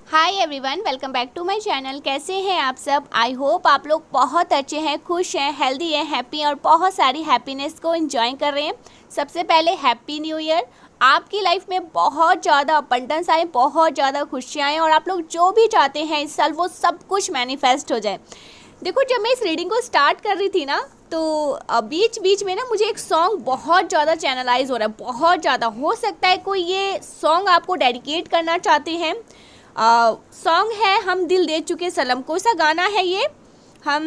Hi everyone, welcome back to my channel. कैसे हैं आप सब? आई होप आप लोग बहुत अच्छे हैं, खुश हैं, हेल्दी हैं, हैप्पी और बहुत सारी हैप्पीनेस को एंजॉय कर रहे हैं। सबसे पहले हैप्पी न्यू ईयर। आपकी लाइफ में बहुत ज़्यादा अबंडेंस आए, बहुत ज़्यादा खुशियाँ आएँ और आप लोग जो भी चाहते हैं इस साल वो सब कुछ मैनिफेस्ट हो जाए। देखो, जब मैं इस रीडिंग को स्टार्ट कर रही थी ना, तो बीच बीच में ना मुझे एक सॉन्ग बहुत ज़्यादा चैनलाइज हो रहा है, बहुत ज़्यादा। हो सकता है कोई ये सॉन्ग आपको डेडिकेट करना चाहते हैं। सॉन्ग है हम दिल दे चुके सनम। कौन सा गाना है ये? हम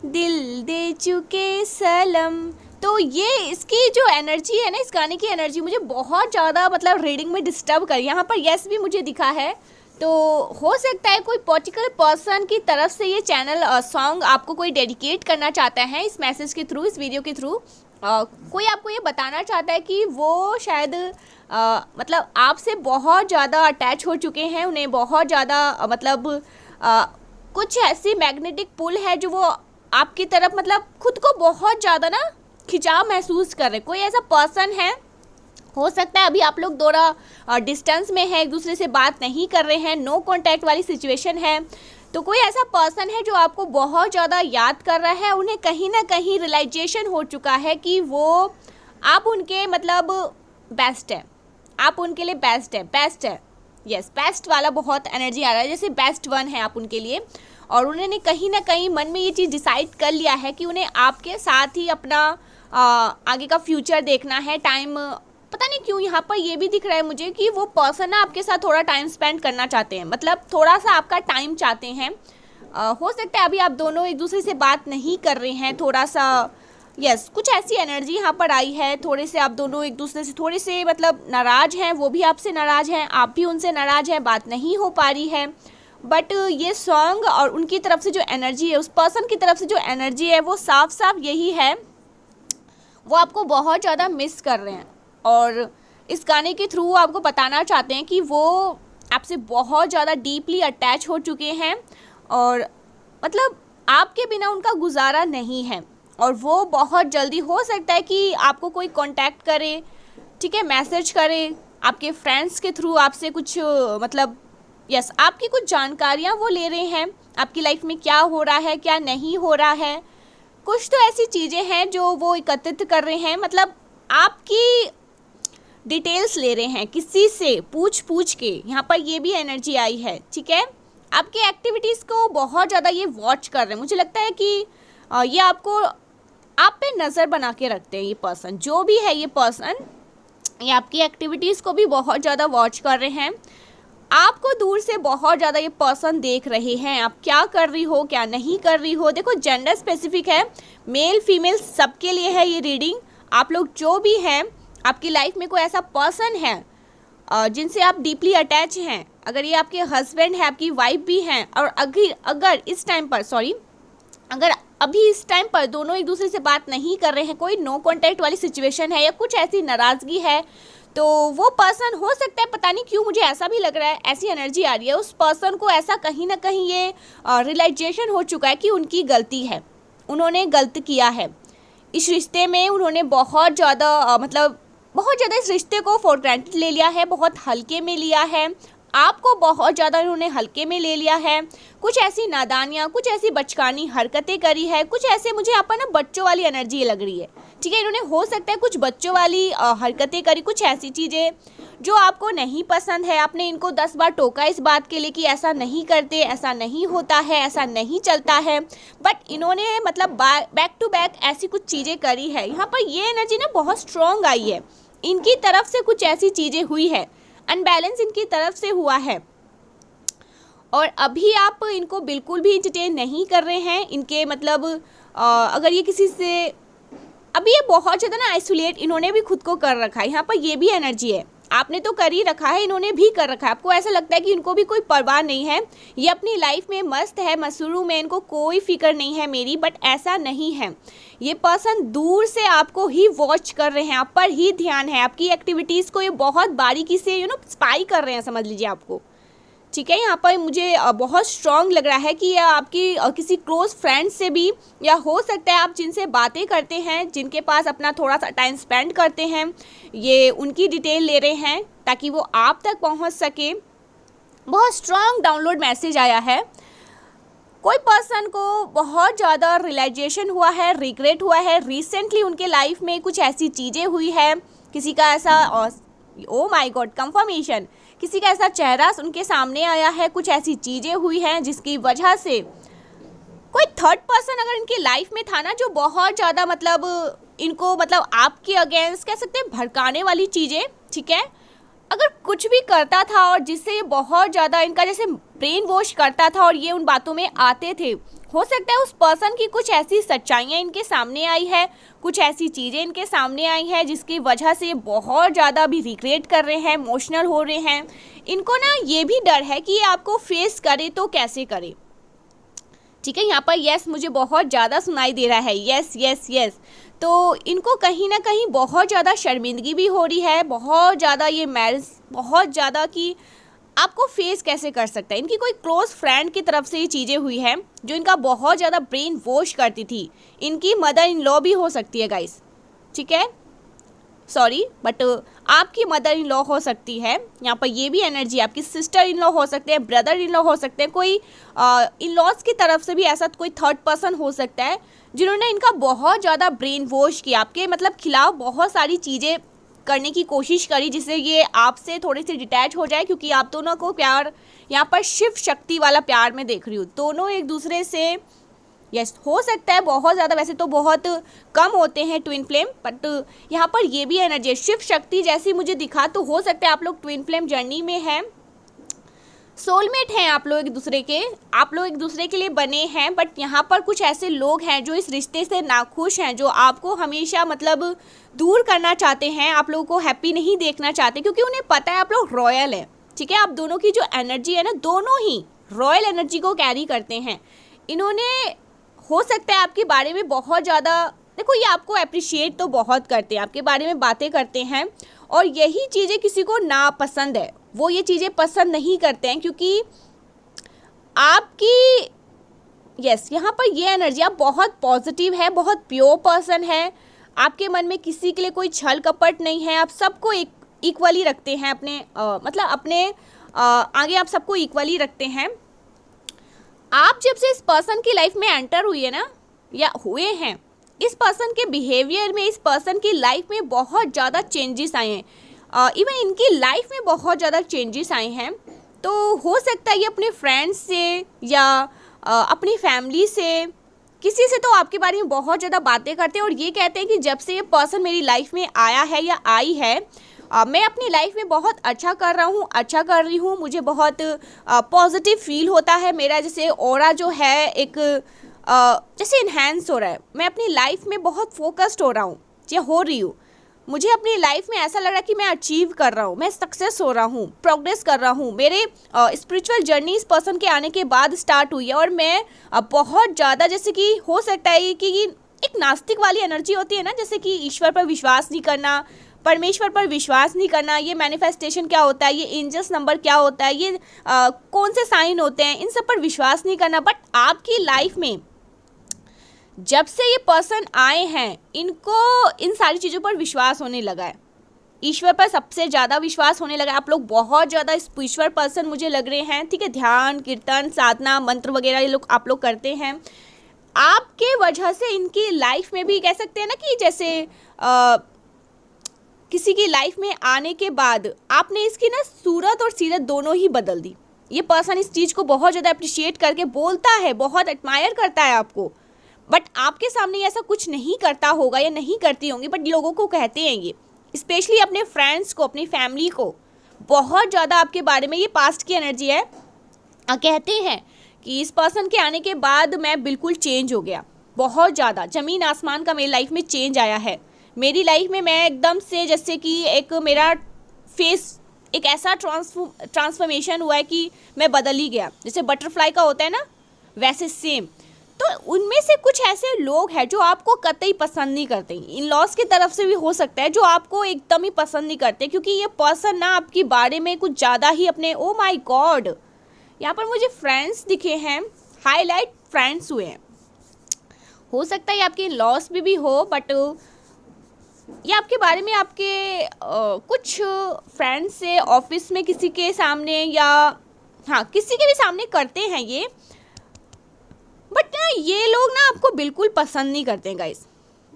दिल दे चुके सनम। तो ये इसकी जो एनर्जी है ना, इस गाने की एनर्जी मुझे बहुत ज़्यादा मतलब रीडिंग में डिस्टर्ब कर। यहाँ पर यस भी मुझे दिखा है, तो हो सकता है कोई पर्टिकुलर पर्सन की तरफ से ये चैनल सॉन्ग आपको कोई डेडिकेट करना चाहता है इस मैसेज के थ्रू, इस वीडियो के थ्रू। कोई आपको ये बताना चाहता है कि वो शायद मतलब आपसे बहुत ज़्यादा अटैच हो चुके हैं, उन्हें बहुत ज़्यादा मतलब कुछ ऐसी मैग्नेटिक पुल है जो वो आपकी तरफ मतलब खुद को बहुत ज़्यादा ना खिंचाव महसूस कर रहे हैं। कोई ऐसा पर्सन है, हो सकता है अभी आप लोग थोड़ा डिस्टेंस में है, एक दूसरे से बात नहीं कर रहे हैं, नो कॉन्टैक्ट वाली सिचुएशन है। तो कोई ऐसा पर्सन है जो आपको बहुत ज़्यादा याद कर रहा है। उन्हें कहीं ना कहीं रियलाइजेशन हो चुका है कि वो आप उनके मतलब बेस्ट है, आप उनके लिए बेस्ट है। यस, बेस्ट वाला बहुत एनर्जी आ रहा है, जैसे बेस्ट वन है आप उनके लिए। और उन्होंने कहीं ना कहीं मन में ये चीज़ डिसाइड कर लिया है कि उन्हें आपके साथ ही अपना आगे का फ्यूचर देखना है। टाइम पता नहीं क्यों यहाँ पर ये भी दिख रहा है मुझे कि वो पर्सन ना आपके साथ थोड़ा टाइम स्पेंड करना चाहते हैं, मतलब थोड़ा सा आपका टाइम चाहते हैं। हो सकता है अभी आप दोनों एक दूसरे से बात नहीं कर रहे हैं, थोड़ा सा यस कुछ ऐसी एनर्जी यहाँ पर आई है। थोड़े से आप दोनों एक दूसरे से थोड़े से मतलब नाराज़ हैं, वो भी आपसे नाराज़ हैं, आप भी उनसे नाराज़ हैं, बात नहीं हो पा रही है। बट ये सॉन्ग और उनकी तरफ से जो एनर्जी है, उस पर्सन की तरफ से जो एनर्जी है, वो साफ साफ यही है, वो आपको बहुत ज़्यादा मिस कर रहे हैं। और इस गाने के थ्रू आपको बताना चाहते हैं कि वो आपसे बहुत ज़्यादा डीपली अटैच हो चुके हैं और मतलब आपके बिना उनका गुजारा नहीं है। और वो बहुत जल्दी हो सकता है कि आपको कोई कांटेक्ट करे, ठीक है, मैसेज करे, आपके फ्रेंड्स के थ्रू आपसे कुछ मतलब यस आपकी कुछ जानकारियाँ वो ले रहे हैं, आपकी लाइफ में क्या हो रहा है, क्या नहीं हो रहा है। कुछ तो ऐसी चीज़ें हैं जो वो एकत्रित कर रहे हैं, मतलब आपकी डिटेल्स ले रहे हैं किसी से पूछ के। यहाँ पर ये भी एनर्जी आई है, ठीक है। आपके एक्टिविटीज़ को बहुत ज़्यादा ये वॉच कर रहे हैं। मुझे लगता है कि ये आपको आप पे नज़र बना के रखते हैं। ये पर्सन जो भी है, ये पर्सन ये आपकी एक्टिविटीज़ को भी बहुत ज़्यादा वॉच कर रहे हैं। आपको दूर से बहुत ज़्यादा ये पर्सन देख रहे हैं, आप क्या कर रही हो, क्या नहीं कर रही हो। देखो, जेंडर स्पेसिफिक है, मेल फीमेल सबके लिए है ये रीडिंग। आप लोग जो भी हैं, आपकी लाइफ में कोई ऐसा पर्सन है जिनसे आप डीपली अटैच हैं, अगर ये आपके हस्बैंड है, आपकी वाइफ भी हैं, और अगर इस टाइम पर अगर अभी इस टाइम पर दोनों एक दूसरे से बात नहीं कर रहे हैं, कोई नो कांटेक्ट वाली सिचुएशन है या कुछ ऐसी नाराज़गी है, तो वो पर्सन हो सकता है, पता नहीं क्यों मुझे ऐसा भी लग रहा है, ऐसी एनर्जी आ रही है, उस पर्सन को ऐसा कहीं ना कहीं ये रियलाइजेशन हो चुका है कि उनकी गलती है, उन्होंने गलत किया है इस रिश्ते में। उन्होंने बहुत ज़्यादा मतलब बहुत ज़्यादा इस रिश्ते को फॉर ग्रांटेड ले लिया है, बहुत हल्के में लिया है, आपको बहुत ज़्यादा उन्होंने हल्के में ले लिया है। कुछ ऐसी नादानियाँ, कुछ ऐसी बचकानी हरकतें करी है, कुछ ऐसे मुझे यहाँ पर ना बच्चों वाली एनर्जी लग रही है, ठीक है। इन्होंने हो सकता है कुछ बच्चों वाली हरकतें करी, कुछ ऐसी चीज़ें जो आपको नहीं पसंद है। आपने इनको 10 बार टोका इस बात के लिए कि ऐसा नहीं करते, ऐसा नहीं होता है, ऐसा नहीं चलता है, बट इन्होंने मतलब बैक टू बैक ऐसी कुछ चीज़ें करी है। यहाँ पर ये एनर्जी ना बहुत स्ट्रॉन्ग आई है, इनकी तरफ से कुछ ऐसी चीज़ें हुई है, अनबैलेंस इनकी तरफ से हुआ है और अभी आप इनको बिल्कुल भी इंटरटेन नहीं कर रहे हैं। इनके मतलब अगर ये किसी से अभी ये बहुत ज़्यादा ना आइसोलेट इन्होंने भी खुद को कर रखा है। यहाँ पर ये भी एनर्जी है, आपने तो कर ही रखा है, इन्होंने भी कर रखा है। आपको ऐसा लगता है कि इनको भी कोई परवाह नहीं है, ये अपनी लाइफ में मस्त है, मसरूम है, इनको कोई फिक्र नहीं है मेरी, बट ऐसा नहीं है। ये पर्सन दूर से आपको ही वॉच कर रहे हैं, आप पर ही ध्यान है, आपकी एक्टिविटीज़ को ये बहुत बारीकी से स्पाई कर रहे हैं, समझ लीजिए आपको, ठीक है। यहाँ पर मुझे बहुत स्ट्रॉन्ग लग रहा है कि ये आपकी किसी क्लोज फ्रेंड से भी, या हो सकता है आप जिनसे बातें करते हैं, जिनके पास अपना थोड़ा सा टाइम स्पेंड करते हैं, ये उनकी डिटेल ले रहे हैं ताकि वो आप तक पहुँच सके। बहुत स्ट्रांग डाउनलोड मैसेज आया है। कोई पर्सन को बहुत ज़्यादा रियलाइजेशन हुआ है, रिग्रेट हुआ है, रिसेंटली उनके लाइफ में कुछ ऐसी चीज़ें हुई है, किसी का ऐसा, ओ माय गॉड, कंफर्मेशन, किसी का ऐसा चेहरा उनके सामने आया है, कुछ ऐसी चीज़ें हुई हैं जिसकी वजह से कोई थर्ड पर्सन अगर इनकी लाइफ में था ना, जो बहुत ज़्यादा मतलब इनको मतलब आपके अगेंस्ट कह सकते हैं भड़काने वाली चीज़ें, ठीक है, अगर कुछ भी करता था और जिससे ये बहुत ज़्यादा इनका जैसे ब्रेन वॉश करता था और ये उन बातों में आते थे, हो सकता है उस पर्सन की कुछ ऐसी सच्चाइयाँ इनके सामने आई है, कुछ ऐसी चीज़ें इनके सामने आई हैं जिसकी वजह से ये बहुत ज़्यादा अभी रिग्रेट कर रहे हैं, इमोशनल हो रहे हैं। इनको ना ये भी डर है कि ये आपको फेस करे तो कैसे करे, ठीक है। यहाँ पर यस मुझे बहुत ज़्यादा सुनाई दे रहा है, यस यस यस। तो इनको कहीं ना कहीं बहुत ज़्यादा शर्मिंदगी भी हो रही है, बहुत ज़्यादा ये मैरिज बहुत ज़्यादा कि आपको फेस कैसे कर सकता है। इनकी कोई क्लोज फ्रेंड की तरफ से ये चीज़ें हुई हैं जो इनका बहुत ज़्यादा ब्रेन वॉश करती थी। इनकी मदर इन लॉ भी हो सकती है गाइस, ठीक है, सॉरी बट आपकी मदर इन लॉ हो सकती है। यहाँ पर ये भी एनर्जी, आपकी सिस्टर इन लॉ हो सकते हैं, ब्रदर इन लॉ हो सकते हैं, कोई इन लॉज की तरफ से भी ऐसा कोई थर्ड पर्सन हो सकता है जिन्होंने इनका बहुत ज़्यादा ब्रेन वॉश किया, आपके मतलब खिलाफ बहुत सारी चीज़ें करने की कोशिश करी जिससे ये आपसे थोड़े से डिटैच हो जाए, क्योंकि आप दोनों को प्यार यहाँ पर शिव शक्ति वाला प्यार में देख रही हूँ। दोनों एक दूसरे से यस हो सकता है बहुत ज़्यादा, वैसे तो बहुत कम होते हैं ट्विन फ्लेम, बट यहाँ पर ये भी एनर्जी है शिव शक्ति जैसी मुझे दिखा। तो हो सकता है आप लोग ट्विन फ्लेम जर्नी में हैं, सोलमेट हैं आप लोग एक दूसरे के लिए बने हैं, बट यहाँ पर कुछ ऐसे लोग हैं जो इस रिश्ते से नाखुश हैं, जो आपको हमेशा मतलब दूर करना चाहते हैं, आप लोगों को हैप्पी नहीं देखना चाहते, क्योंकि उन्हें पता है आप लोग रॉयल है, ठीक है। आप दोनों की जो एनर्जी है ना, दोनों ही रॉयल एनर्जी को कैरी करते हैं। इन्होंने हो सकता है आपके बारे में बहुत ज़्यादा, देखो ये आपको अप्रिशिएट तो बहुत करते हैं, आपके बारे में बातें करते हैं, और यही चीज़ें किसी को नापसंद है, वो ये चीज़ें पसंद नहीं करते हैं, क्योंकि आपकी यस यहाँ पर ये एनर्जी, आप बहुत पॉजिटिव है, बहुत प्योर पर्सन है, आपके मन में किसी के लिए कोई छल कपट नहीं है, आप सबको इक्वली रखते हैं अपने मतलब अपने आगे आप सबको इक्वली रखते हैं। आप जब से इस पर्सन की लाइफ में एंटर हुई है ना या हुए हैं, इस पर्सन के बिहेवियर में, इस पर्सन की लाइफ में बहुत ज़्यादा चेंजेस आए हैं, इवन इनकी लाइफ में बहुत ज़्यादा चेंजेस आए हैं। तो हो सकता है ये अपने फ्रेंड्स से या अपनी फैमिली से, किसी से तो आपके बारे में बहुत ज़्यादा बातें करते हैं और ये कहते हैं कि जब से ये पर्सन मेरी लाइफ में आया है या आई है, मैं अपनी लाइफ में बहुत अच्छा कर रहा हूँ, अच्छा कर रही हूँ, मुझे बहुत पॉजिटिव फील होता है, मेरा जैसे ऑरा जो है एक जैसे इन्हेंस हो रहा है, मैं अपनी लाइफ में बहुत फोकस्ड हो रहा हूँ या हो रही हूँ, मुझे अपनी लाइफ में ऐसा लग रहा है कि मैं अचीव कर रहा हूँ, मैं सक्सेस हो रहा हूँ, प्रोग्रेस कर रहा हूँ। मेरे स्पिरिचुअल जर्नी इस पर्सन के आने के बाद स्टार्ट हुई है और मैं बहुत ज़्यादा, जैसे कि हो सकता है कि एक नास्तिक वाली एनर्जी होती है ना, जैसे कि ईश्वर पर विश्वास नहीं करना, परमेश्वर पर विश्वास नहीं करना, ये मैनिफेस्टेशन क्या होता है, ये एंजल्स नंबर क्या होता है, ये कौन से साइन होते हैं, इन सब पर विश्वास नहीं करना। बट आपकी लाइफ में जब से ये पर्सन आए हैं, इनको इन सारी चीज़ों पर विश्वास होने लगा है, ईश्वर पर सबसे ज़्यादा विश्वास होने लगा है। आप लोग बहुत ज़्यादा स्पिरिचुअल पर्सन मुझे लग रहे हैं, ठीक है, ध्यान कीर्तन साधना मंत्र वगैरह ये लोग आप लोग करते हैं। आपके वजह से इनकी लाइफ में भी कह सकते हैं ना कि जैसे किसी की लाइफ में आने के बाद आपने इसकी ना सूरत और सीरत दोनों ही बदल दी। ये पर्सन इस चीज़ को बहुत ज़्यादा अप्रिशिएट करके बोलता है, बहुत एडमायर करता है आपको, बट आपके सामने ऐसा कुछ नहीं करता होगा या नहीं करती होंगी, बट लोगों को कहते हैं ये, स्पेशली अपने फ्रेंड्स को, अपनी फैमिली को बहुत ज़्यादा आपके बारे में, ये पास्ट की एनर्जी है, कहते हैं कि इस पर्सन के आने के बाद मैं बिल्कुल चेंज हो गया, बहुत ज़्यादा ज़मीन आसमान का मेरी लाइफ में चेंज आया है। मेरी लाइफ में मैं एकदम से जैसे कि एक मेरा फेस एक ऐसा ट्रांसफॉर्मेशन हुआ है कि मैं बदल ही गया, जैसे बटरफ्लाई का होता है ना, वैसे सेम। तो उनमें से कुछ ऐसे लोग हैं जो आपको कतई पसंद नहीं करते, इन लॉज की तरफ से भी हो सकता है, जो आपको एकदम ही पसंद नहीं करते, क्योंकि ये पर्सन ना आपके बारे में कुछ ज़्यादा ही अपने, ओ माय गॉड, यहाँ पर मुझे फ्रेंड्स दिखे हैं, हाईलाइट फ्रेंड्स हुए हैं। हो सकता है आपके इन लॉज में भी हो, बट ये आपके बारे में आपके कुछ फ्रेंड्स से ऑफिस में किसी के सामने या हाँ, किसी के भी सामने करते हैं ये, बट ना ये लोग ना आपको बिल्कुल पसंद नहीं करते हैं गाइस,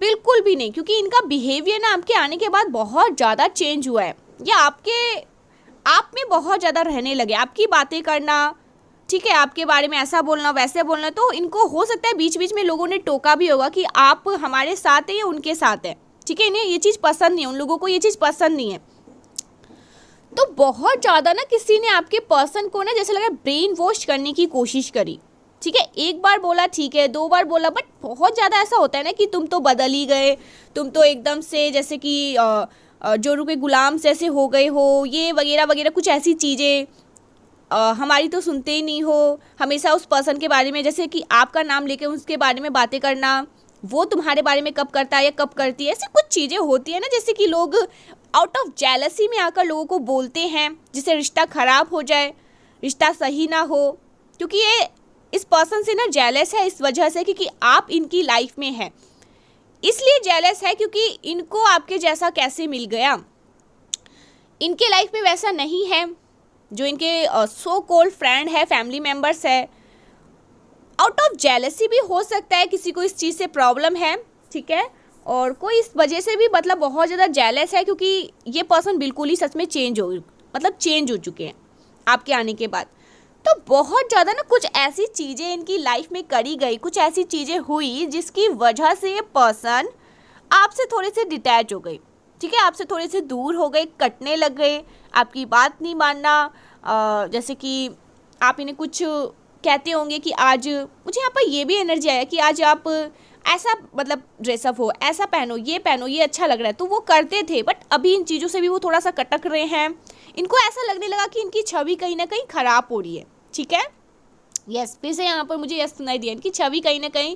बिल्कुल भी नहीं, क्योंकि इनका बिहेवियर ना आपके आने के बाद बहुत ज़्यादा चेंज हुआ है। या आप में बहुत ज़्यादा रहने लगे, आपकी बातें करना, ठीक है, आपके बारे में ऐसा बोलना वैसे बोलना। तो इनको हो सकता है बीच बीच में लोगों ने टोका भी होगा कि आप हमारे साथ हैं या उनके साथ हैं, ठीक है, इन्हें ये चीज़ पसंद नहीं है, उन लोगों को ये चीज़ पसंद नहीं है। तो बहुत ज़्यादा ना किसी ने आपके पर्सन को ना जैसे लगा ब्रेन वॉश करने की कोशिश करी, ठीक है, एक बार बोला ठीक है, 2 बार बोला, बट बहुत ज़्यादा ऐसा होता है ना कि तुम तो बदल ही गए, तुम तो एकदम से जैसे कि जोरू के गुलाम जैसे हो गए हो, ये वगैरह वगैरह कुछ ऐसी चीज़ें, हमारी तो सुनते ही नहीं हो, हमेशा उस पर्सन के बारे में जैसे कि आपका नाम लेके उसके बारे में बातें करना, वो तुम्हारे बारे में कब करता है या कब करती है, ऐसी कुछ चीज़ें होती है ना, जैसे कि लोग आउट ऑफ जेलसी में आकर लोगों को बोलते हैं जिससे रिश्ता ख़राब हो जाए, रिश्ता सही ना हो, क्योंकि ये इस पर्सन से ना जेलस है इस वजह से क्योंकि आप इनकी लाइफ में हैं, इसलिए जेलस है क्योंकि इनको आपके जैसा कैसे मिल गया, इनके लाइफ में वैसा नहीं है, जो इनके सो कॉल्ड फ्रेंड है, फैमिली मेम्बर्स है, आउट ऑफ जेलसी भी हो सकता है, किसी को इस चीज़ से प्रॉब्लम है, ठीक है, और कोई इस वजह से भी मतलब बहुत ज़्यादा जेलस है क्योंकि ये पर्सन बिल्कुल ही सच में चेंज हो चुके हैं आपके आने के बाद। तो बहुत ज़्यादा ना कुछ ऐसी चीज़ें इनकी लाइफ में करी गई, कुछ ऐसी चीज़ें हुई जिसकी वजह से ये पर्सन आपसे थोड़े से डिटैच हो गई, ठीक है, आपसे थोड़े से दूर हो गए, कटने लग गए, आपकी बात नहीं मानना, जैसे कि आप इन्हें कुछ कहते होंगे कि आज मुझे यहाँ पर ये भी एनर्जी आया कि आज आप ऐसा मतलब ड्रेसअप हो, ऐसा पहनो, ये अच्छा लग रहा है, तो वो करते थे, बट अभी इन चीज़ों से भी वो थोड़ा सा कटक रहे हैं, इनको ऐसा लगने लगा कि इनकी छवि कहीं ना कहीं ख़राब हो रही है, ठीक है, यस, फिर से यहाँ पर मुझे यस सुनाई दिया, इनकी छवि कहीं ना कहीं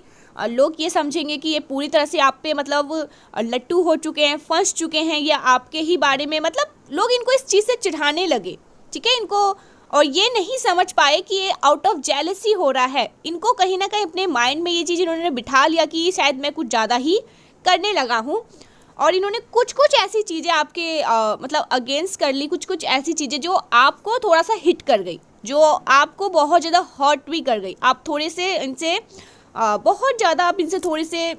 लोग ये समझेंगे कि ये पूरी तरह से आप पे मतलब लट्टू हो चुके हैं, फंस चुके हैं, या आपके ही बारे में मतलब लोग इनको इस चीज़ से चिढ़ाने लगे, ठीक है, इनको, और ये नहीं समझ पाए कि ये आउट ऑफ जेलसी हो रहा है, इनको कहीं ना कहीं अपने माइंड में ये चीज़ इन्होंने बिठा लिया कि शायद मैं कुछ ज़्यादा ही करने लगा हूँ, और इन्होंने कुछ ऐसी चीज़ें आपके मतलब अगेंस्ट कर ली, कुछ ऐसी चीज़ें जो आपको थोड़ा सा हिट कर गई, जो आपको बहुत ज़्यादा हर्ट भी कर गई, आप थोड़े से इनसे बहुत ज़्यादा आप इनसे थोड़े से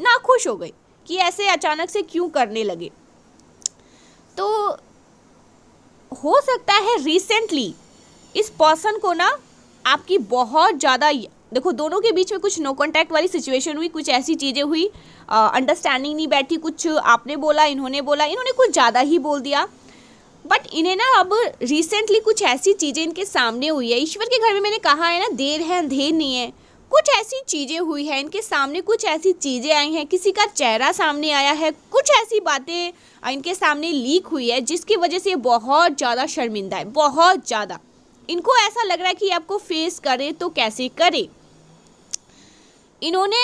नाखुश हो गए कि ऐसे अचानक से क्यों करने लगे। तो हो सकता है रिसेंटली इस पर्सन को ना आपकी बहुत ज़्यादा, देखो दोनों के बीच में कुछ नो कॉन्टैक्ट वाली सिचुएशन हुई, कुछ ऐसी चीज़ें हुई, अंडरस्टैंडिंग नहीं बैठी, कुछ आपने बोला, इन्होंने कुछ ज़्यादा ही बोल दिया, बट इन्हें ना अब रिसेंटली कुछ ऐसी चीज़ें इनके सामने हुई है। ईश्वर के घर में मैंने कहा है ना, देर है अंधेर नहीं है, कुछ ऐसी चीज़ें हुई है इनके सामने, कुछ ऐसी चीज़ें आई हैं, किसी का चेहरा सामने आया है, कुछ ऐसी बातें इनके सामने लीक हुई है जिसकी वजह से ये बहुत ज़्यादा शर्मिंदा है, बहुत ज़्यादा। इनको ऐसा लग रहा है कि आपको फेस करे तो कैसे करे। इन्होंने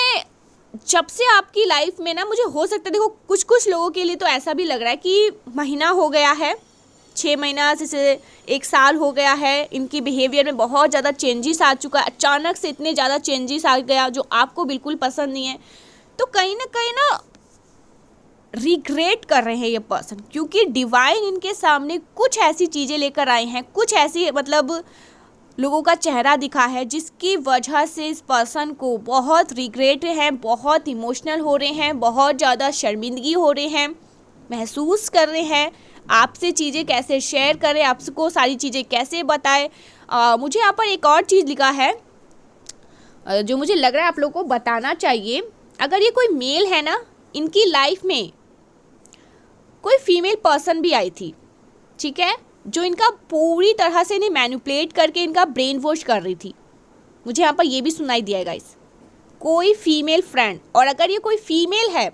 जब से आपकी लाइफ में ना, मुझे हो सकता है, देखो कुछ लोगों के लिए तो ऐसा भी लग रहा है कि महीना हो गया है, 6 महीना से 1 साल हो गया है, इनकी बिहेवियर में बहुत ज़्यादा चेंजेस आ चुका है, अचानक से इतने ज़्यादा चेंजेस आ गया जो आपको बिल्कुल पसंद नहीं है। तो कहीं ना रिग्रेट कर रहे हैं ये पर्सन, क्योंकि डिवाइन इनके सामने कुछ ऐसी चीज़ें लेकर आए हैं, कुछ ऐसी मतलब लोगों का चेहरा दिखा है जिसकी वजह से इस पर्सन को बहुत रिग्रेट है, बहुत इमोशनल हो रहे हैं, बहुत ज़्यादा शर्मिंदगी हो रहे हैं, महसूस कर रहे हैं आपसे चीज़ें कैसे शेयर करें, आपको सारी चीज़ें कैसे बताएं। मुझे यहाँ पर एक और चीज़ लिखा है जो मुझे लग रहा है आप लोगों को बताना चाहिए। अगर ये कोई मेल है ना, इनकी लाइफ में कोई फीमेल पर्सन भी आई थी, ठीक है, जो इनका पूरी तरह से इन्हें मैनिपुलेट करके इनका ब्रेन वॉश कर रही थी। मुझे यहाँ पर ये भी सुनाई दिया है गाइस, कोई फीमेल फ्रेंड, और अगर ये कोई फीमेल है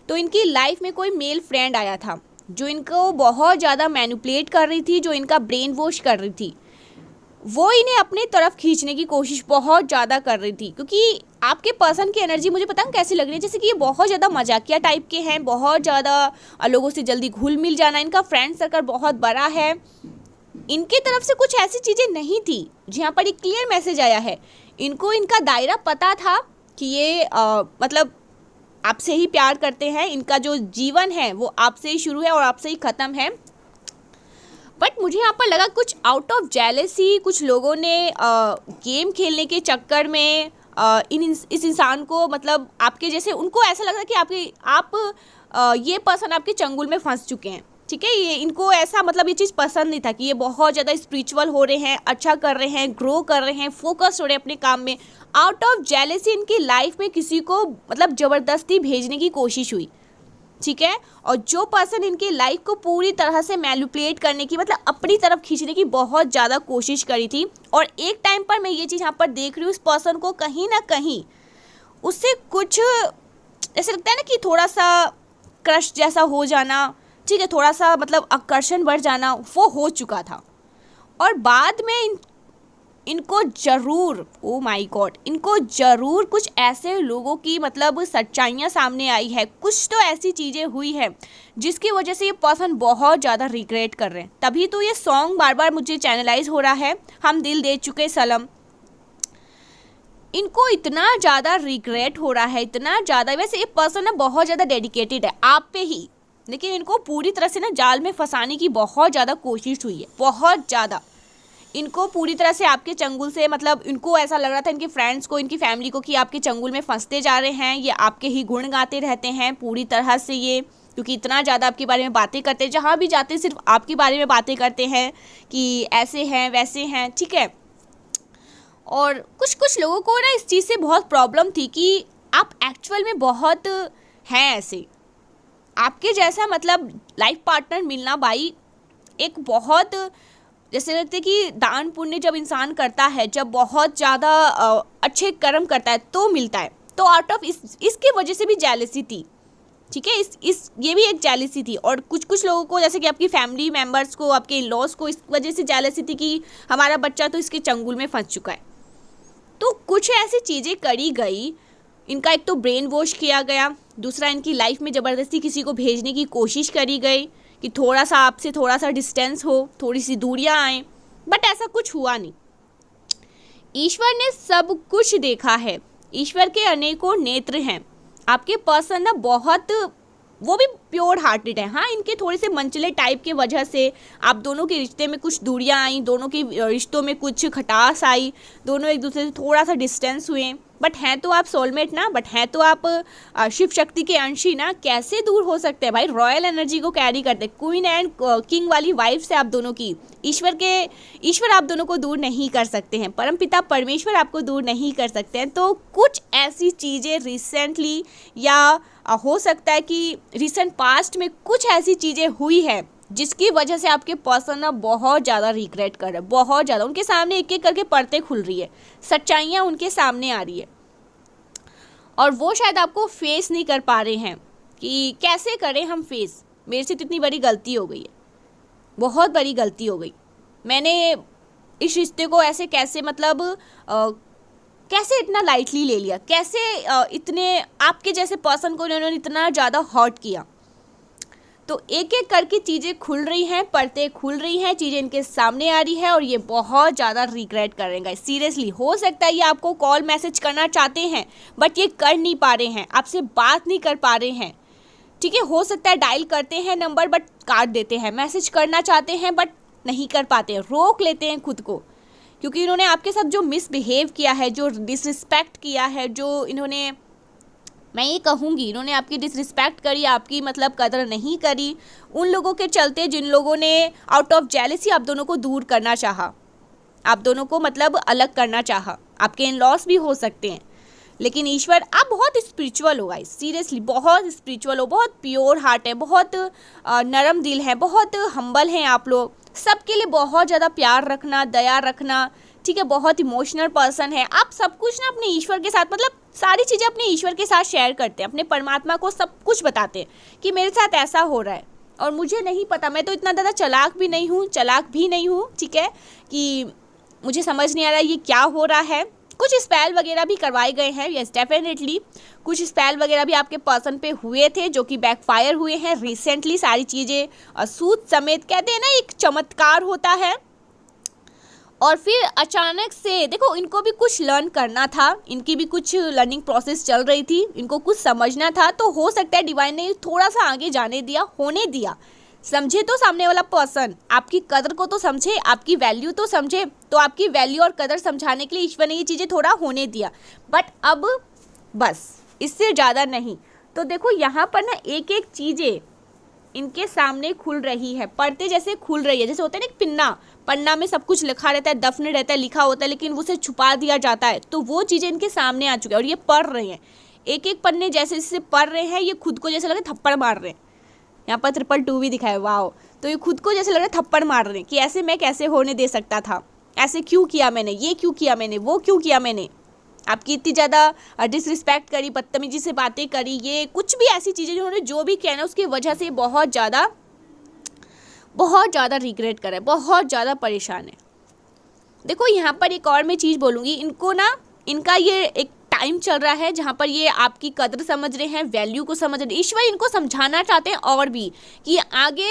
तो इनकी लाइफ में कोई मेल फ्रेंड आया था जो इनको बहुत ज़्यादा मैनिपुलेट कर रही थी, जो इनका ब्रेन वॉश कर रही थी, वो इन्हें अपने तरफ खींचने की कोशिश बहुत ज़्यादा कर रही थी। क्योंकि आपके पर्सन की एनर्जी मुझे पता है कैसी लग रही है, जैसे कि ये बहुत ज़्यादा मजाकिया टाइप के हैं, बहुत ज़्यादा लोगों से जल्दी घुल मिल जाना, इनका फ्रेंड सर्कल बहुत बड़ा है, इनके तरफ से कुछ ऐसी चीज़ें नहीं थी। जहाँ पर एक क्लियर मैसेज आया है, इनको इनका दायरा पता था कि ये मतलब आपसे ही प्यार करते हैं, इनका जो जीवन है वो आपसे ही शुरू है और आपसे ही ख़त्म है, बट मुझे यहाँ पर लगा कुछ आउट ऑफ जेलेसी कुछ लोगों ने गेम खेलने के चक्कर में इस इंसान को, मतलब आपके जैसे उनको ऐसा लग रहा कि ये पर्सन आपके चंगुल में फंस चुके हैं, ठीक है। ये इनको ऐसा मतलब ये चीज़ पसंद नहीं था कि ये बहुत ज़्यादा स्पिरिचुअल हो रहे हैं, अच्छा कर रहे हैं, ग्रो कर रहे हैं, फोकस हो रहे हैं अपने काम में। आउट ऑफ जेलेसी इनकी लाइफ में किसी को मतलब ज़बरदस्ती भेजने की कोशिश हुई, ठीक है। और जो पर्सन इनकी लाइफ को पूरी तरह से मैनिपुलेट करने की, मतलब अपनी तरफ खींचने की बहुत ज़्यादा कोशिश करी थी। और एक टाइम पर मैं ये चीज़ यहाँ पर देख रही हूँ, इस पर्सन को कहीं ना कहीं उससे कुछ ऐसा लगता है ना कि थोड़ा सा क्रश जैसा हो जाना, ठीक है, थोड़ा सा मतलब आकर्षण बढ़ जाना, वो हो चुका था। और बाद में इनको ज़रूर, ओ माय गॉड, इनको ज़रूर कुछ ऐसे लोगों की मतलब सच्चाइयाँ सामने आई है, कुछ तो ऐसी चीज़ें हुई है जिसकी वजह से ये पर्सन बहुत ज़्यादा रिग्रेट कर रहे हैं। तभी तो ये सॉन्ग बार बार मुझे चैनलाइज हो रहा है, हम दिल दे चुके सनम। इनको इतना ज़्यादा रिग्रेट हो रहा है, इतना ज़्यादा। वैसे ये पर्सन ना बहुत ज़्यादा डेडिकेटेड है आप पे ही, लेकिन इनको पूरी तरह से ना जाल में फंसाने की बहुत ज़्यादा कोशिश हुई है, बहुत ज़्यादा। इनको पूरी तरह से आपके चंगुल से, मतलब इनको ऐसा लग रहा था इनके फ्रेंड्स को, इनकी फैमिली को, कि आपके चंगुल में फंसते जा रहे हैं, ये आपके ही गुण गाते रहते हैं पूरी तरह से ये, क्योंकि इतना ज़्यादा आपके बारे में बातें करते हैं, जहाँ भी जाते हैं सिर्फ आपके बारे में बातें करते हैं कि ऐसे हैं वैसे हैं, ठीक है। और कुछ लोगों को ना इस चीज़ से बहुत प्रॉब्लम थी कि आप एक्चुअल में बहुत हैं ऐसे, आपके जैसा मतलब लाइफ पार्टनर मिलना भाई एक बहुत, जैसे लगते कि दान पुण्य जब इंसान करता है, जब बहुत ज़्यादा अच्छे कर्म करता है तो मिलता है। तो आउट ऑफ इसकी वजह से भी जेलेसी थी, ठीक है, ये भी एक जेलेसी थी। और कुछ लोगों को, जैसे कि आपकी फैमिली मेम्बर्स को, आपके इन लॉज को, इस वजह से जेलेसी थी कि हमारा बच्चा तो इसके चंगुल में फंस चुका है। तो कुछ ऐसी चीज़ें करी गई, इनका एक तो ब्रेन वॉश किया गया, दूसरा इनकी लाइफ में ज़बरदस्ती किसी को भेजने की कोशिश करी गई कि थोड़ा सा आपसे थोड़ा सा डिस्टेंस हो, थोड़ी सी दूरियां आएँ, बट ऐसा कुछ हुआ नहीं। ईश्वर ने सब कुछ देखा है, ईश्वर के अनेकों नेत्र हैं। आपके पर्सन ना बहुत, वो भी प्योर हार्टेड है। हाँ, इनके थोड़े से मंचले टाइप के वजह से आप दोनों के रिश्ते में कुछ दूरियां आई, दोनों के रिश्तों में कुछ खटास आई, दोनों एक दूसरे से थोड़ा सा डिस्टेंस हुए, बट हैं तो आप सोलमेट ना, बट हैं तो आप शिव शक्ति के अंशी ना। कैसे दूर हो सकते हैं भाई, रॉयल एनर्जी को कैरी करते, क्वीन एंड किंग वाली वाइफ से आप दोनों की। ईश्वर आप दोनों को दूर नहीं कर सकते हैं, परमपिता परमेश्वर आपको दूर नहीं कर सकते हैं। तो कुछ ऐसी चीज़ें रिसेंटली, या हो सकता है कि रिसेंट पास्ट में कुछ ऐसी चीज़ें हुई है जिसकी वजह से आपके पर्सन ना बहुत ज़्यादा रिग्रेट कर रहे हैं, बहुत ज़्यादा। उनके सामने एक एक करके परतें खुल रही है, सच्चाइयाँ उनके सामने आ रही है, और वो शायद आपको फेस नहीं कर पा रहे हैं कि कैसे करें हम फेस। मेरे से तो इतनी बड़ी गलती हो गई है, बहुत बड़ी गलती हो गई। मैंने इस रिश्ते को ऐसे कैसे, मतलब कैसे इतना लाइटली ले लिया, कैसे इतने आपके जैसे पर्सन को इन्होंने इतना ज़्यादा हर्ट किया। तो एक एक करके चीज़ें खुल रही हैं, परतें खुल रही हैं, चीज़ें इनके सामने आ रही है, और ये बहुत ज़्यादा रिग्रेट करेंगे। सीरियसली हो सकता है ये आपको कॉल मैसेज करना चाहते हैं बट ये कर नहीं पा रहे हैं, आपसे बात नहीं कर पा रहे हैं, ठीक है। हो सकता है डायल करते हैं नंबर बट काट देते हैं, मैसेज करना चाहते हैं बट नहीं कर पाते हैं, रोक लेते हैं खुद को, क्योंकि इन्होंने आपके साथ जो मिसबिहेव किया है, जो डिसरिस्पेक्ट किया है, जो इन्होंने, मैं ये कहूँगी इन्होंने आपकी डिसरिस्पेक्ट करी, आपकी मतलब कदर नहीं करी, उन लोगों के चलते जिन लोगों ने आउट ऑफ जेलेसी आप दोनों को दूर करना चाहा, आप दोनों को मतलब अलग करना चाहा। आपके इन लॉस भी हो सकते हैं, लेकिन ईश्वर, आप बहुत स्पिरिचुअल हो गाइस, सीरियसली बहुत स्पिरिचुअल हो, बहुत प्योर हार्ट है, बहुत नरम दिल है, बहुत हम्बल हैं आप लोग, सबके लिए बहुत ज़्यादा प्यार रखना, दया रखना, ठीक है, बहुत इमोशनल पर्सन है आप। सब कुछ ना अपने ईश्वर के साथ, मतलब सारी चीज़ें अपने ईश्वर के साथ शेयर करते हैं, अपने परमात्मा को सब कुछ बताते हैं कि मेरे साथ ऐसा हो रहा है और मुझे नहीं पता, मैं तो इतना ज़्यादा चालाक भी नहीं हूँ, ठीक है, कि मुझे समझ नहीं आ रहा ये क्या हो रहा है। कुछ स्पेल वगैरह भी करवाए गए हैं, यस डेफिनेटली कुछ स्पेल वगैरह भी आपके पर्सन पे हुए थे जो कि बैकफायर हुए हैं रिसेंटली। सारी चीज़ें सूद समेत, कहते हैं ना एक चमत्कार होता है, और फिर अचानक से देखो, इनको भी कुछ लर्न करना था, इनकी भी कुछ लर्निंग प्रोसेस चल रही थी, इनको कुछ समझना था। तो हो सकता है डिवाइन ने थोड़ा सा आगे जाने दिया, होने दिया, समझे तो सामने वाला पर्सन, आपकी कदर को तो समझे, आपकी वैल्यू तो समझे। तो आपकी वैल्यू और कदर समझाने के लिए ईश्वर ने ये चीज़ें थोड़ा होने दिया, बट अब बस इससे ज़्यादा नहीं। तो देखो यहाँ पर ना एक एक चीज़ें इनके सामने खुल रही है, पढ़ते जैसे खुल रही है। जैसे होता है ना एक पन्ना में सब कुछ लिखा रहता है, दफन रहता है, लिखा होता है, लेकिन उसे छुपा दिया जाता है। तो वो चीज़ें इनके सामने आ चुकी है और ये पढ़ रहे हैं। एक एक पन्ने जैसे जैसे पढ़ रहे हैं, ये खुद को जैसे लग रहा है थप्पड़ मार रहे हैं। यहाँ पर 222 भी दिखा है, वाह। तो ये खुद को जैसे लग रहा है थप्पड़ मार रहे हैं कि ऐसे मैं कैसे होने दे सकता था, ऐसे क्यों किया मैंने, ये क्यों किया मैंने, वो क्यों किया मैंने, आपकी इतनी ज़्यादा डिसरिस्पेक्ट करी, बदतमीजी से बातें करी, ये कुछ भी ऐसी चीज़ें जिन्होंने जो भी किया ना उसकी वजह से बहुत ज़्यादा रिग्रेट करा है, बहुत ज़्यादा परेशान है। देखो यहाँ पर एक और मैं चीज़ बोलूँगी, इनको ना इनका ये एक टाइम चल रहा है जहाँ पर ये आपकी कदर समझ रहे हैं, वैल्यू को समझ रहे हैं। ईश्वर इनको समझाना चाहते हैं और भी कि आगे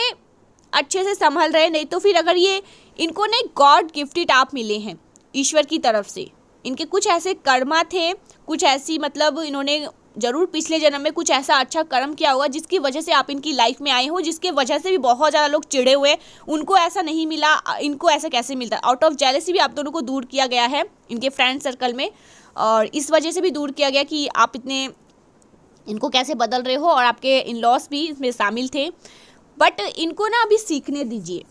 अच्छे से संभल रहे, नहीं तो फिर अगर ये इनको ना गॉड गिफ्टेड आप मिले हैं ईश्वर की तरफ से, इनके कुछ ऐसे कर्मा थे, कुछ ऐसी मतलब इन्होंने ज़रूर पिछले जन्म में कुछ ऐसा अच्छा कर्म किया होगा जिसकी वजह से आप इनकी लाइफ में आए हो, जिसके वजह से भी बहुत ज़्यादा लोग चिढ़े हुए, उनको ऐसा नहीं मिला, इनको ऐसा कैसे मिलता। आउट ऑफ जेलसी भी आप दोनों को दूर किया गया है इनके फ्रेंड सर्कल में, और इस वजह से भी दूर किया गया कि आप इतने इनको कैसे बदल रहे हो, और आपके इन लॉस भी इसमें शामिल थे। बट इनको ना अभी सीखने दीजिए।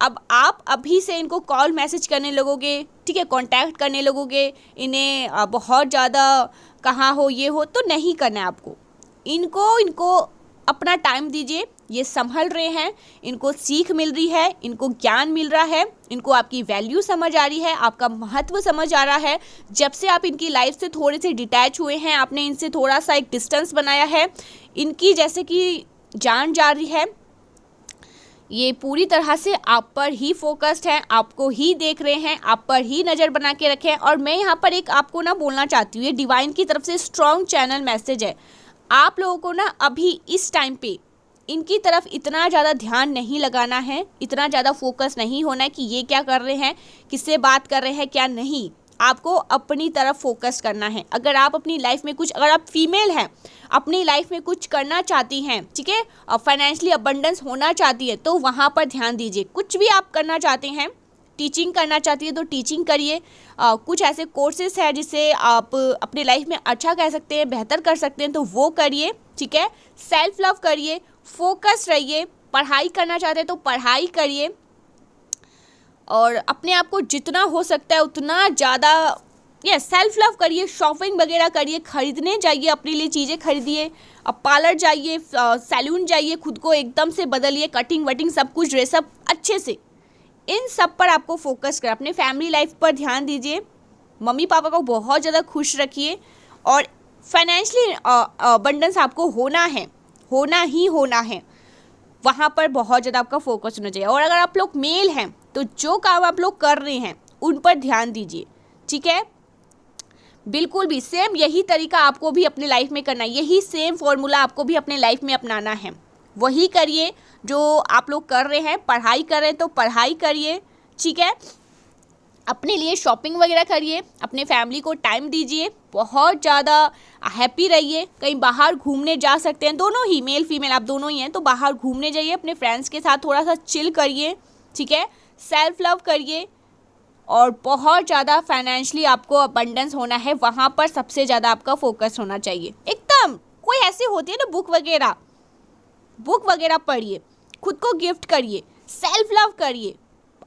अब आप अभी से इनको कॉल मैसेज करने लगोगे, ठीक है, कांटेक्ट करने लगोगे, इन्हें बहुत ज़्यादा कहाँ हो ये हो, तो नहीं करना है आपको। इनको अपना टाइम दीजिए, ये संभल रहे हैं, इनको सीख मिल रही है, इनको ज्ञान मिल रहा है, इनको आपकी वैल्यू समझ आ रही है, आपका महत्व समझ आ रहा है। जब से आप इनकी लाइफ से थोड़े से डिटैच हुए हैं, आपने इनसे थोड़ा सा एक डिस्टेंस बनाया है, इनकी जैसे कि जान जा रही है, ये पूरी तरह से आप पर ही फोकस्ड हैं, आपको ही देख रहे हैं, आप पर ही नज़र बना के रखे हैं। और मैं यहाँ पर एक आपको ना बोलना चाहती हूँ, ये डिवाइन की तरफ से स्ट्रॉन्ग चैनल मैसेज है। आप लोगों को ना अभी इस टाइम पे इनकी तरफ इतना ज़्यादा ध्यान नहीं लगाना है, इतना ज़्यादा फोकस नहीं होना है कि ये क्या कर रहे हैं, किससे बात कर रहे हैं, क्या नहीं। आपको अपनी तरफ फोकस करना है। अगर आप अपनी लाइफ में कुछ, अगर आप फीमेल हैं, अपनी लाइफ में कुछ करना चाहती हैं, ठीक है, और फाइनेंशियली अबंडेंस होना चाहती है, तो वहाँ पर ध्यान दीजिए। कुछ भी आप करना चाहते हैं, टीचिंग करना चाहती है तो टीचिंग करिए। कुछ ऐसे कोर्सेज हैं जिससे आप अपनी लाइफ में अच्छा कह सकते हैं, बेहतर कर सकते हैं, तो वो करिए, ठीक है। सेल्फ लव करिए, फोकस रहिए। पढ़ाई करना चाहते हैं तो पढ़ाई करिए, और अपने आप को जितना हो सकता है उतना ज़्यादा ये सेल्फ लव करिए। शॉपिंग वगैरह करिए, खरीदने जाइए, अपने लिए चीज़ें खरीदिए, अब पार्लर जाइए, सैलून जाइए, खुद को एकदम से बदलिए, कटिंग वटिंग सब कुछ, ड्रेसअप अच्छे से, इन सब पर आपको फोकस करें। अपने फैमिली लाइफ पर ध्यान दीजिए, मम्मी पापा को बहुत ज़्यादा खुश रखिए, और फाइनेंशियली अबंडेंस आपको होना है, होना ही होना है, वहाँ पर बहुत ज़्यादा आपका फोकस होना चाहिए। और अगर आप लोग मेल हैं तो जो काम आप लोग कर रहे हैं उन पर ध्यान दीजिए, ठीक है। बिल्कुल भी सेम यही तरीका आपको भी अपने लाइफ में करना है, यही सेम फॉर्मूला आपको भी अपने लाइफ में अपनाना है। वही करिए जो आप लोग कर रहे हैं। पढ़ाई कर रहे हैं तो पढ़ाई करिए, ठीक है। अपने लिए शॉपिंग वगैरह करिए, अपने फैमिली को टाइम दीजिए, बहुत ज़्यादा हैप्पी रहिए। कहीं बाहर घूमने जा सकते हैं, दोनों ही, मेल फीमेल आप दोनों ही हैं, तो बाहर घूमने जाइए, अपने फ्रेंड्स के साथ थोड़ा सा चिल करिए, ठीक है। सेल्फ लव करिए, और बहुत ज़्यादा फाइनेंशियली आपको अबंडेंस होना है, वहाँ पर सबसे ज़्यादा आपका फोकस होना चाहिए। एकदम कोई ऐसी होती है ना बुक वगैरह पढ़िए, खुद को गिफ्ट करिए, सेल्फ लव करिए,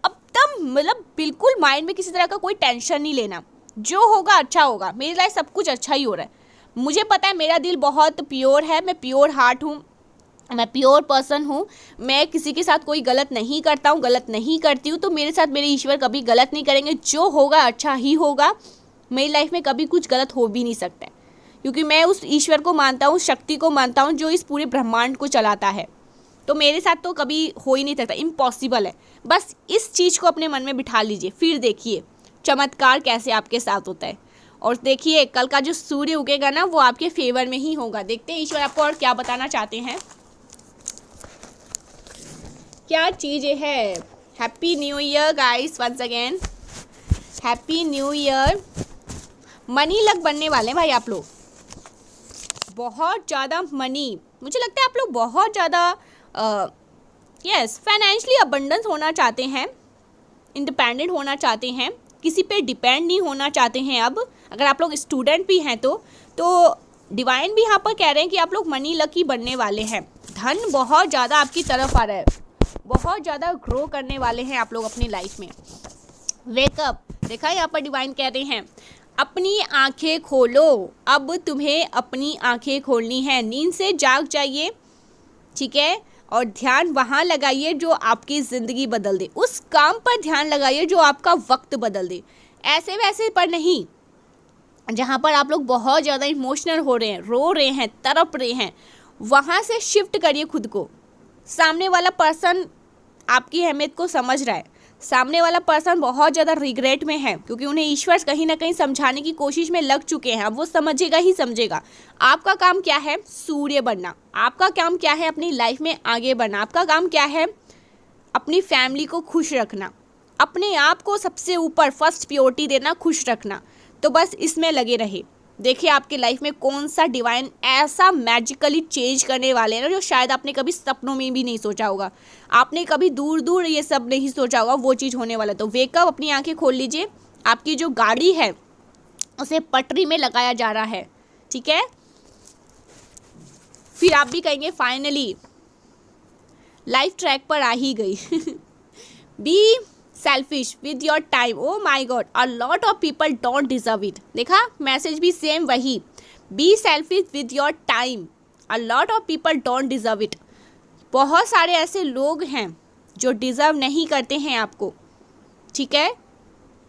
एकदम मतलब बिल्कुल माइंड में किसी तरह का कोई टेंशन नहीं लेना। जो होगा अच्छा होगा, मेरी लाइफ सब कुछ अच्छा ही हो रहा है। मुझे पता है मेरा दिल बहुत प्योर है, मैं प्योर हार्ट हूँ, मैं प्योर पर्सन हूँ, मैं किसी के साथ कोई गलत नहीं करता हूँ, गलत नहीं करती हूँ, तो मेरे साथ मेरे ईश्वर कभी गलत नहीं करेंगे। जो होगा अच्छा ही होगा, मेरी लाइफ में कभी कुछ गलत हो भी नहीं सकता है, क्योंकि मैं उस ईश्वर को मानता हूँ, शक्ति को मानता हूँ जो इस पूरे ब्रह्मांड को चलाता है। तो मेरे साथ तो कभी हो ही नहीं सकता, इम्पॉसिबल है। बस इस चीज़ को अपने मन में बिठा लीजिए, फिर देखिए चमत्कार कैसे आपके साथ होता है। और देखिए कल का जो सूर्य उगेगा ना, वो आपके फेवर में ही होगा। देखते हैं ईश्वर आपको और क्या बताना चाहते हैं, क्या चीज़ें है। Happy new year guys, once again happy new year. Money luck बनने वाले हैं भाई आप लोग, बहुत ज़्यादा मनी। मुझे लगता है आप लोग बहुत ज़्यादा यस, फाइनेंशियली अबंडेंस होना चाहते हैं, इंडिपेंडेंट होना चाहते हैं, किसी पे डिपेंड नहीं होना चाहते हैं। अब अगर आप लोग स्टूडेंट भी हैं तो डिवाइन भी यहाँ पर कह रहे हैं कि आप लोग मनी लकी बनने वाले हैं। धन बहुत ज़्यादा आपकी तरफ आ रहा है, बहुत ज़्यादा ग्रो करने वाले हैं आप लोग अपनी लाइफ में। वेकअप, देखा यहाँ पर डिवाइन कह रहे हैं अपनी आंखें खोलो, अब तुम्हें अपनी आंखें खोलनी है, नींद से जाग जाइए, ठीक है, और ध्यान वहाँ लगाइए जो आपकी ज़िंदगी बदल दे, उस काम पर ध्यान लगाइए जो आपका वक्त बदल दे, ऐसे वैसे पर नहीं जहाँ पर आप लोग बहुत ज़्यादा इमोशनल हो रहे हैं, रो रहे हैं, तड़प रहे हैं, वहाँ से शिफ्ट करिए खुद को। सामने वाला पर्सन आपकी अहमियत को समझ रहा है, सामने वाला पर्सन बहुत ज़्यादा रिग्रेट में है क्योंकि उन्हें ईश्वर कहीं ना कहीं समझाने की कोशिश में लग चुके हैं। अब वो समझेगा ही समझेगा। आपका काम क्या है? सूर्य बनना। आपका काम क्या है? अपनी लाइफ में आगे बढ़ना। आपका काम क्या है? अपनी फैमिली को खुश रखना, अपने आप को सबसे ऊपर फर्स्ट प्रायोरिटी देना, खुश रखना। तो बस इसमें लगे रहे। देखिए आपकी लाइफ में कौन सा डिवाइन ऐसा मैजिकली चेंज करने वाले हैं ना, जो शायद आपने कभी सपनों में भी नहीं सोचा होगा, आपने कभी दूर दूर ये सब नहीं सोचा होगा, वो चीज़ होने वाला। तो वेकअप, अपनी आंखें खोल लीजिए। आपकी जो गाड़ी है उसे पटरी में लगाया जा रहा है, ठीक है। फिर आप भी कहेंगे फाइनली लाइफ ट्रैक पर आ ही गई। Be selfish with your time. Oh my god, a lot of people don't deserve it. देखा मैसेज भी सेम वही, be selfish with your time, a lot of people don't deserve it. बहुत सारे ऐसे लोग हैं जो डिज़र्व नहीं करते हैं आपको, ठीक है।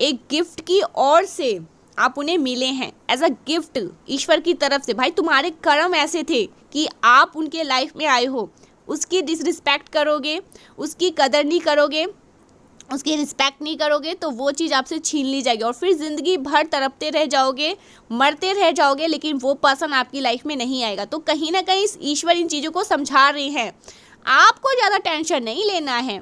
एक गिफ्ट की ओर से आप उन्हें मिले हैं एज अ गिफ्ट ईश्वर की तरफ से। भाई तुम्हारे कर्म ऐसे थे कि आप उनके लाइफ में आए हो, उसकी डिसरिस्पेक्ट करोगे, उसकी कदर नहीं करोगे, उसकी रिस्पेक्ट नहीं करोगे तो वो चीज़ आपसे छीन ली जाएगी और फिर ज़िंदगी भर तड़पते रह जाओगे, मरते रह जाओगे, लेकिन वो पर्सन आपकी लाइफ में नहीं आएगा। तो कहीं ना कहीं ईश्वर इन चीज़ों को समझा रहे हैं। आपको ज़्यादा टेंशन नहीं लेना है,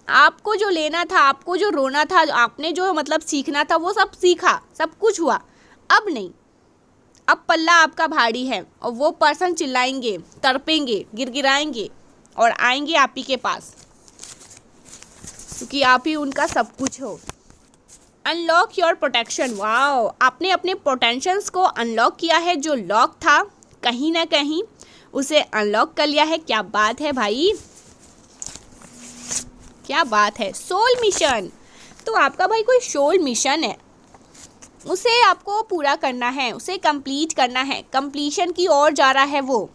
आपको जो लेना था, आपको जो रोना था, आपने जो मतलब सीखना था वो सब सीखा, सब कुछ हुआ। अब नहीं, अब पल्ला आपका भारी है और वो पर्सन चिल्लाएंगे, तड़पेंगे, गिड़गिड़ाएंगे और आएंगे आप ही के पास, क्योंकि आप ही उनका सब कुछ हो। Unlock your protection. वाओ, आपने अपने पोटेंशियल्स को अनलॉक किया है। जो लॉक था कहीं ना कहीं उसे अनलॉक कर लिया है। क्या बात है भाई, क्या बात है। सोल मिशन, तो आपका भाई कोई सोल मिशन है, उसे आपको पूरा करना है, उसे कंप्लीट करना है, कंप्लीशन की ओर जा रहा है वो।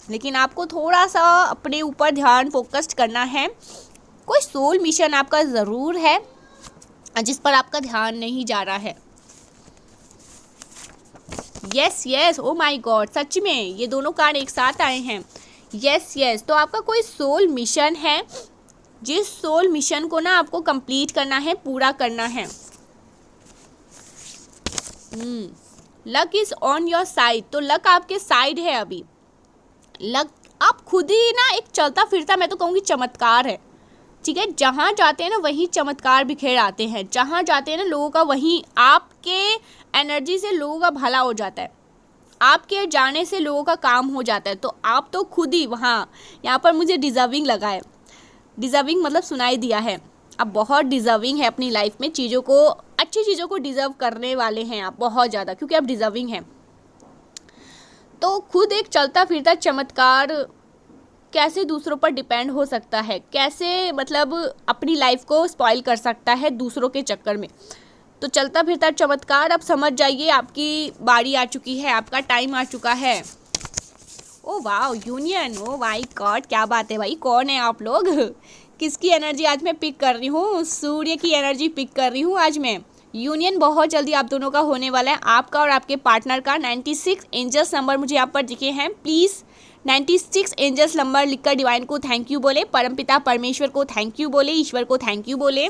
लेकिन आपको थोड़ा सा अपने ऊपर ध्यान फोकस्ड करना है। कोई सोल मिशन आपका ज़रूर है जिस पर आपका ध्यान नहीं जा रहा है। Yes yes, oh my god, सच में ये दोनों कार्ड एक साथ आए हैं। यस यस, तो आपका कोई सोल मिशन है, जिस सोल मिशन को ना आपको कंप्लीट करना है, पूरा करना है। Luck is on your side, तो लक आपके साइड है अभी। लक आप खुद ही ना एक चलता फिरता, मैं तो कहूँगी चमत्कार है, ठीक है। जहाँ जाते हैं ना वहीं चमत्कार बिखेर आते हैं, जहाँ जाते हैं ना लोगों का, वहीं आपके एनर्जी से लोगों का भला हो जाता है, आपके जाने से लोगों का काम हो जाता है। तो आप तो खुद ही वहाँ, यहाँ पर मुझे डिज़र्विंग लगा है, डिज़र्विंग मतलब सुनाई दिया है। आप बहुत डिज़र्विंग है अपनी लाइफ में, चीज़ों को, अच्छी चीज़ों को डिज़र्व करने वाले हैं आप बहुत ज़्यादा, क्योंकि आप डिज़र्विंग हैं। तो खुद एक चलता फिरता चमत्कार कैसे दूसरों पर डिपेंड हो सकता है, कैसे मतलब अपनी लाइफ को स्पॉइल कर सकता है दूसरों के चक्कर में। तो चलता फिरता चमत्कार, आप समझ जाइए आपकी बारी आ चुकी है, आपका टाइम आ चुका है। ओ वाह, यूनियन, ओ माय गॉड, क्या बात है भाई। कौन है आप लोग? किसकी एनर्जी आज मैं पिक कर रही हूँ? सूर्य की एनर्जी पिक कर रही हूँ आज मैं। यूनियन बहुत जल्दी आप दोनों का होने वाला है, आपका और आपके पार्टनर का। 96 एंजल्स नंबर मुझे यहाँ पर दिखे हैं। प्लीज़ 96 एंजल्स नंबर लिखकर डिवाइन को थैंक यू बोले, परमपिता परमेश्वर को थैंक यू बोले, ईश्वर को थैंक यू बोले।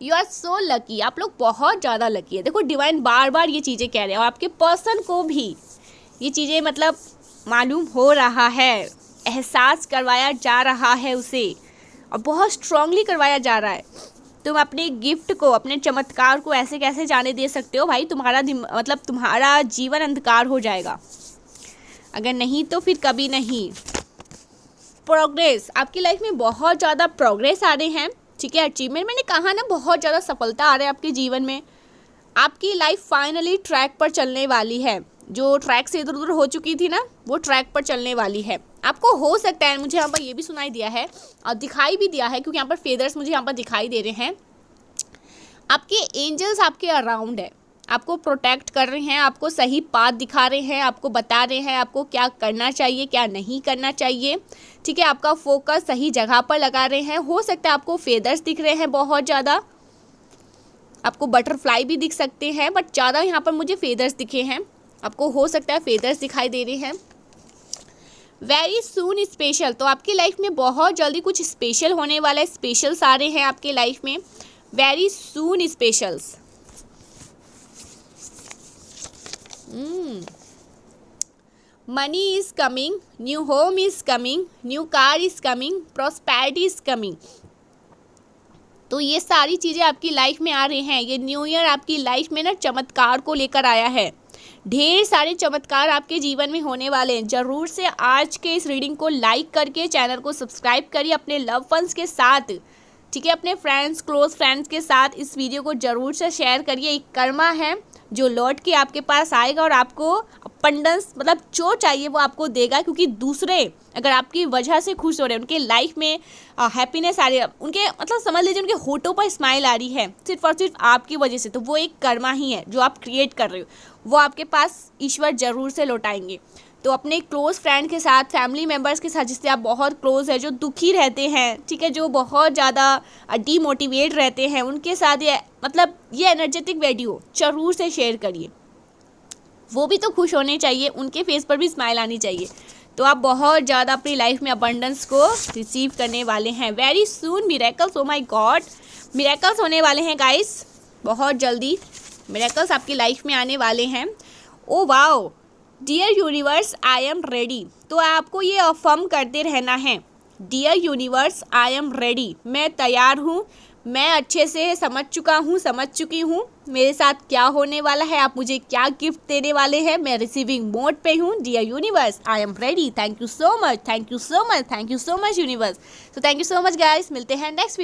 यू आर सो लकी, आप लोग बहुत ज़्यादा लकी है। देखो डिवाइन बार बार ये चीज़ें कह रहे हैं और आपके पर्सन को भी ये चीज़ें मतलब मालूम हो रहा है, एहसास करवाया जा रहा है उसे, और बहुत स्ट्रांगली करवाया जा रहा है। तुम अपने गिफ्ट को, अपने चमत्कार को ऐसे कैसे जाने दे सकते हो भाई? तुम्हारा मतलब तुम्हारा जीवन अंधकार हो जाएगा, अगर नहीं तो फिर कभी नहीं। प्रोग्रेस, आपकी लाइफ में बहुत ज़्यादा प्रोग्रेस आ रहे हैं, ठीक है। अचीवमेंट, मैंने कहा ना बहुत ज़्यादा सफलता आ रहा है आपके जीवन में। आपकी लाइफ फाइनली ट्रैक पर चलने वाली है। जो ट्रैक से इधर उधर हो चुकी थी ना, वो ट्रैक पर चलने वाली है। आपको हो सकता है, मुझे यहाँ पर ये भी सुनाई दिया है और दिखाई भी दिया है, क्योंकि यहाँ पर फेदर्स मुझे यहाँ पर दिखाई दे रहे हैं। आपके एंजल्स आपके अराउंड है, आपको प्रोटेक्ट कर रहे हैं, आपको सही पाथ दिखा रहे हैं, आपको बता रहे हैं आपको क्या करना चाहिए क्या नहीं करना चाहिए, ठीक है। आपका फोकस सही जगह पर लगा रहे हैं। हो सकता है आपको फेदर्स दिख रहे हैं बहुत ज़्यादा, आपको बटरफ्लाई भी दिख सकते हैं, बट ज़्यादा यहाँ पर मुझे फेदर्स दिखे हैं। आपको हो सकता है फेदर्स दिखाई दे रहे हैं। वेरी सून स्पेशल, तो आपकी लाइफ में बहुत जल्दी कुछ स्पेशल होने वाला है। स्पेशल्स आ रहे हैं आपके लाइफ में, very soon specials. Money is coming, new home is coming, new car is coming, prosperity is coming. तो ये सारी चीज़ें आपकी लाइफ में आ रही हैं। ये न्यू ईयर आपकी लाइफ में ना चमत्कार को लेकर आया है। ढेर सारे चमत्कार आपके जीवन में होने वाले हैं। ज़रूर से आज के इस रीडिंग को लाइक करके चैनल को सब्सक्राइब करिए अपने लव वंस के साथ, ठीक है। अपने फ्रेंड्स, क्लोज फ्रेंड्स के साथ इस वीडियो को ज़रूर से शेयर करिए। एक कर्मा है जो लौट के आपके पास आएगा और आपको अबंडेंस, मतलब जो चाहिए वो आपको देगा, क्योंकि दूसरे अगर आपकी वजह से खुश हो रहे हैं, उनके लाइफ में हैप्पीनेस आ रही है, उनके मतलब समझ लीजिए उनके होठों पर स्माइल आ रही है सिर्फ और सिर्फ आपकी वजह से, तो वो एक कर्मा ही है जो आप क्रिएट कर रहे हो, वो आपके पास ईश्वर ज़रूर से लौटाएंगे। तो अपने क्लोज़ फ्रेंड के साथ, फैमिली मेम्बर्स के साथ जिससे आप बहुत क्लोज़ है, जो दुखी रहते हैं, ठीक है, जो बहुत ज़्यादा डीमोटिवेट रहते हैं, उनके साथ ये एनर्जेटिक वीडियो ज़रूर से शेयर करिए। वो भी तो खुश होने चाहिए, उनके फेस पर भी स्माइल आनी चाहिए। तो आप बहुत ज़्यादा अपनी लाइफ में अबंडेंस को रिसीव करने वाले हैं। Very soon miracles, O my God, miracles होने वाले हैं गाइस, बहुत जल्दी मिरेकल्स आपकी लाइफ में आने वाले हैं। Oh wow, dear universe I am ready. तो आपको ये अफर्म करते रहना है, dear universe I am ready, मैं तैयार हूँ, मैं अच्छे से समझ चुकी हूँ मेरे साथ क्या होने वाला है, आप मुझे क्या गिफ्ट देने वाले हैं, मैं रिसीविंग मोड पे हूँ। Dear universe I am ready, thank you so much, thank you so much, thank you so much universe. तो thank you so much guys, मिलते हैं नेक्स्ट वीडियो।